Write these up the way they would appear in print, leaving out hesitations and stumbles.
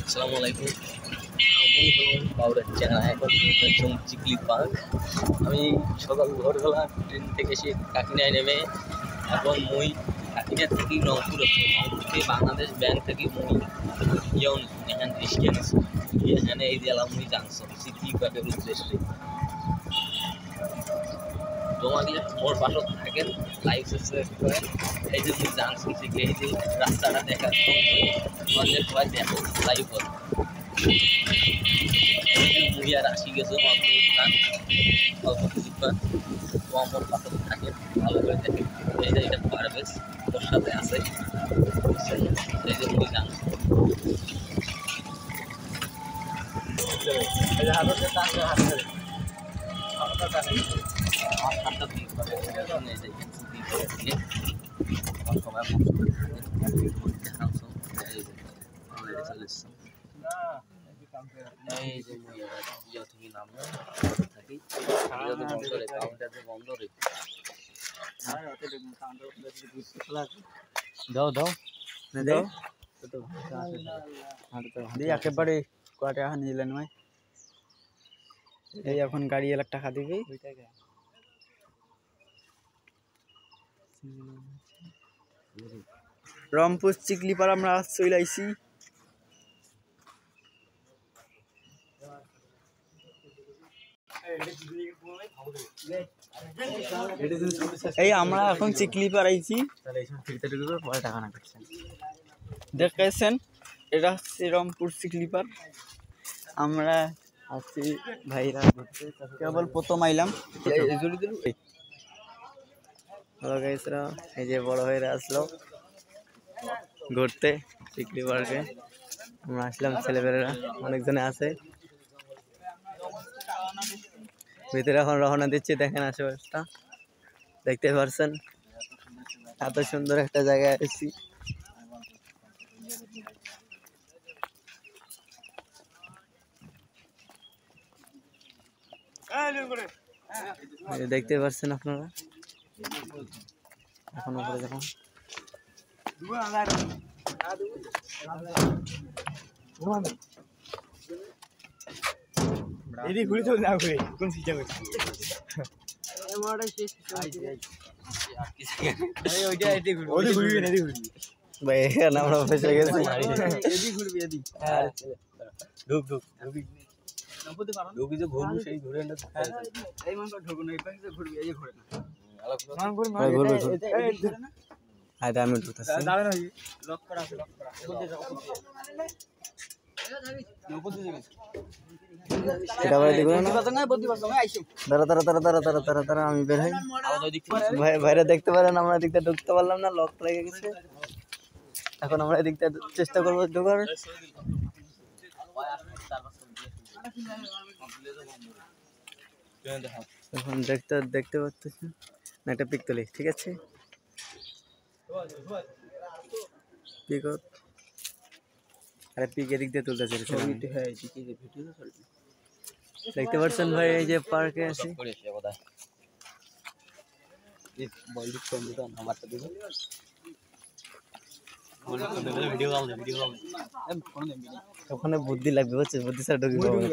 আসসালামু আমি হলাম পাউডার চেনা এখন চিকলি পার্ক। আমি সকাল ভোরবেলা ট্রেন থেকে এসে কাকিনায় নেমে এখন মুই কাকিনার থেকে রংপুর থেকে বাংলাদেশ ব্যাংক থেকে মুই যেমন এখানে ডিস্টেন্স এখানে এই জেলা মুই জাংশন চিকলি পার্কের উদ্দেশ্যে জমা দিয়ে মোর পাশত থাকেন লাইফ সাবস্ক্রাইব করেন। এই যে মুই জাংশন থেকে এই যে রাস্তাটা দেখার তোমাদের সবাই দেখো লাইভ হল মুই আর আসি গেছো অল্প কিছুক্ষণ তো আমার পাশে থাকে ভালো করে দেখে এই যে এটা পারবেশ ওর সাথে আছে এই যে মুই গান এই যে থেকে নামলো থাকি কাউন্টার বন্ধ রে দাও দাও একেবারে কয় টাকা নিলেন ভাই? এই এখন গাড়ি 1 লাখ টাকা দিবি। রংপুর চিকলিপাড়া আমরা চলে আইছি। এই আমরা এখন চিকলিপাড়া আইছি দেখেছেন, এটা হচ্ছে রংপুর চিকলিপাড়। আমরা আছি ভাইরা ঘুরতে, কেবল প্রথম আইলাম। এই যে বড় ভাইরা আসলো ঘুরতে চিকলি পার্কে। আমরা আসলাম, ছেলেমেয়েরা অনেকজনে আছে ভিতরে এখন রওনা দিচ্ছি। দেখেন আশেপাশটা দেখতে পারছেন, এত সুন্দর একটা জায়গায় এসেছি। দেখতে পাচ্ছেন আপনারা, এখন উপরে দেখুন ভাই এখানে আমরা ফেসে গেছি। আমি বের হই। ভাইরা দেখতে পারেন আমরা এদিকটা ঢুকতে পারলাম না, লক লেগে গেছে। এখন আমরা এদিকটা চেষ্টা করবো ঢোকার। এখন দেখতে পাচ্ছেন না, একটা পিক তুলি, ঠিক আছে? আরে পিক এদিক দিয়ে তুলতে চাইছে। দেখতে পাচ্ছেন ভাই, এই যে পার্কে আছি। ওখানে বুদ্ধি লাগবে, বুঝছিস? বুদ্ধি ছাড়া ঢুকি পাবো না।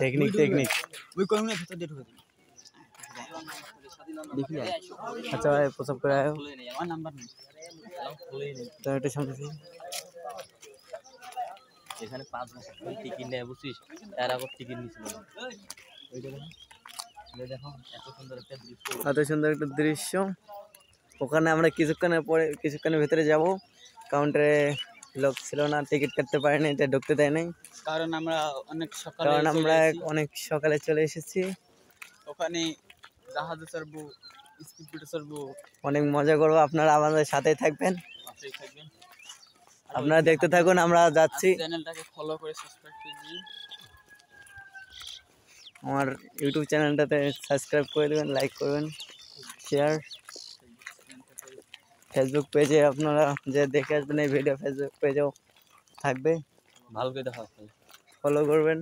টেকনিক আচ্ছা ভাই, প্রসব করে আয় এখানে 5 বছর টিকিট নেয়, বুঝছিস? এর আগে টিকিট নিছিল। এত সুন্দর একটা দৃশ্য। ওখানে আমরা কিছুক্ষণের ভিতরে যাব। কাউন্টারে লোক ছিল না, টিকিট কাটতে পারেনি, এটা ঢুকতে দেয় নাই, কারণ আমরা অনেক সকালে চলে এসেছি। ওখানে জাহাজে চড়বো, স্পিডবোটে চড়বো, অনেক মজা করবো। আপনারা আমাদের সাথেই থাকবেন, আপনারা দেখতে থাকুন। আমরা যাচ্ছি, চ্যানেলটাকে ফলো করে সাবস্ক্রাইব করে দিন। আমার ইউটিউব চ্যানেলটাতে সাবস্ক্রাইব করে দেবেন, লাইক করবেন, শেয়ার। ফেসবুক পেজে আপনারা যে দেখে আসবেন এই ভিডিও, ফেসবুক পেজেও থাকবে, ভালো করে দেখা, ফলো করবেন।